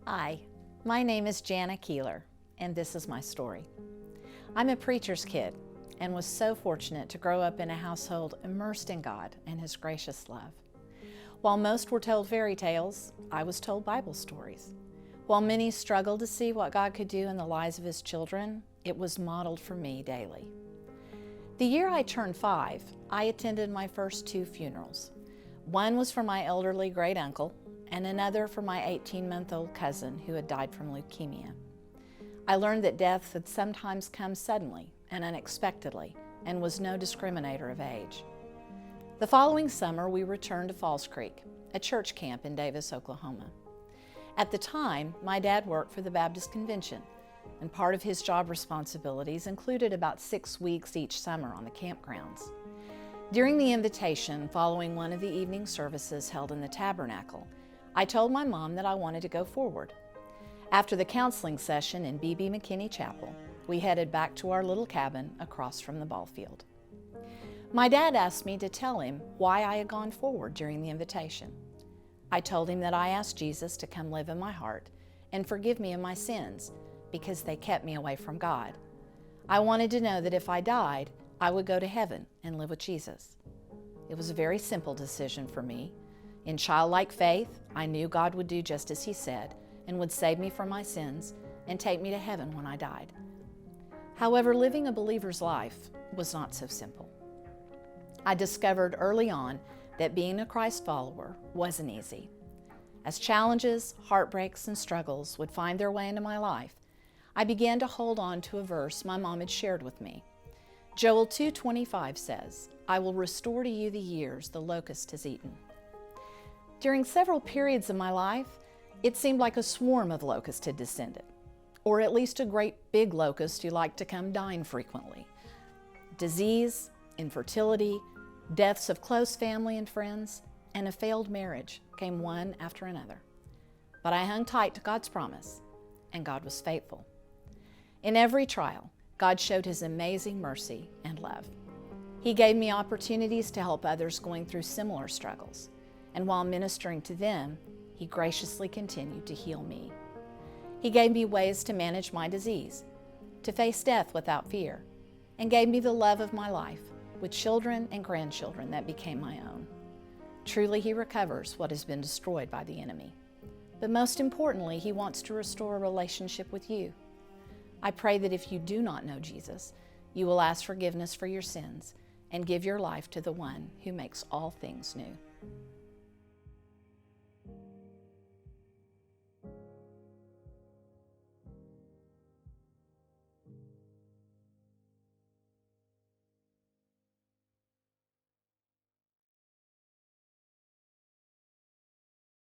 Hi, my name is Jana Kuehler, and this is my story. I'm a preacher's kid and was so fortunate to grow up in a household immersed in God and His gracious love. While most were told fairy tales, I was told Bible stories. While many struggled to see what God could do in the lives of His children, it was modeled for me daily. The year I turned 5, I attended my first 2 funerals. One was for my elderly great uncle, and another for my 18-month-old cousin who had died from leukemia. I learned that death had sometimes come suddenly and unexpectedly and was no discriminator of age. The following summer, we returned to Falls Creek, a church camp in Davis, Oklahoma. At the time, my dad worked for the Baptist Convention, and part of his job responsibilities included about 6 weeks each summer on the campgrounds. During the invitation following one of the evening services held in the tabernacle, I told my mom that I wanted to go forward. After the counseling session in B.B. McKinney Chapel, we headed back to our little cabin across from the ball field. My dad asked me to tell him why I had gone forward during the invitation. I told him that I asked Jesus to come live in my heart and forgive me of my sins because they kept me away from God. I wanted to know that if I died, I would go to heaven and live with Jesus. It was a very simple decision for me. In childlike faith, I knew God would do just as He said and would save me from my sins and take me to heaven when I died. However, living a believer's life was not so simple. I discovered early on that being a Christ follower wasn't easy. As challenges, heartbreaks, and struggles would find their way into my life, I began to hold on to a verse my mom had shared with me. Joel 2:25 says, "I will restore to you the years the locust has eaten." During several periods of my life, it seemed like a swarm of locusts had descended, or at least a great big locust who liked to come dying frequently. Disease, infertility, deaths of close family and friends, and a failed marriage came one after another. But I hung tight to God's promise, and God was faithful. In every trial, God showed His amazing mercy and love. He gave me opportunities to help others going through similar struggles, and while ministering to them, He graciously continued to heal me. He gave me ways to manage my disease, to face death without fear, and gave me the love of my life with children and grandchildren that became my own. Truly, He recovers what has been destroyed by the enemy. But most importantly, He wants to restore a relationship with you. I pray that if you do not know Jesus, you will ask forgiveness for your sins and give your life to the one who makes all things new.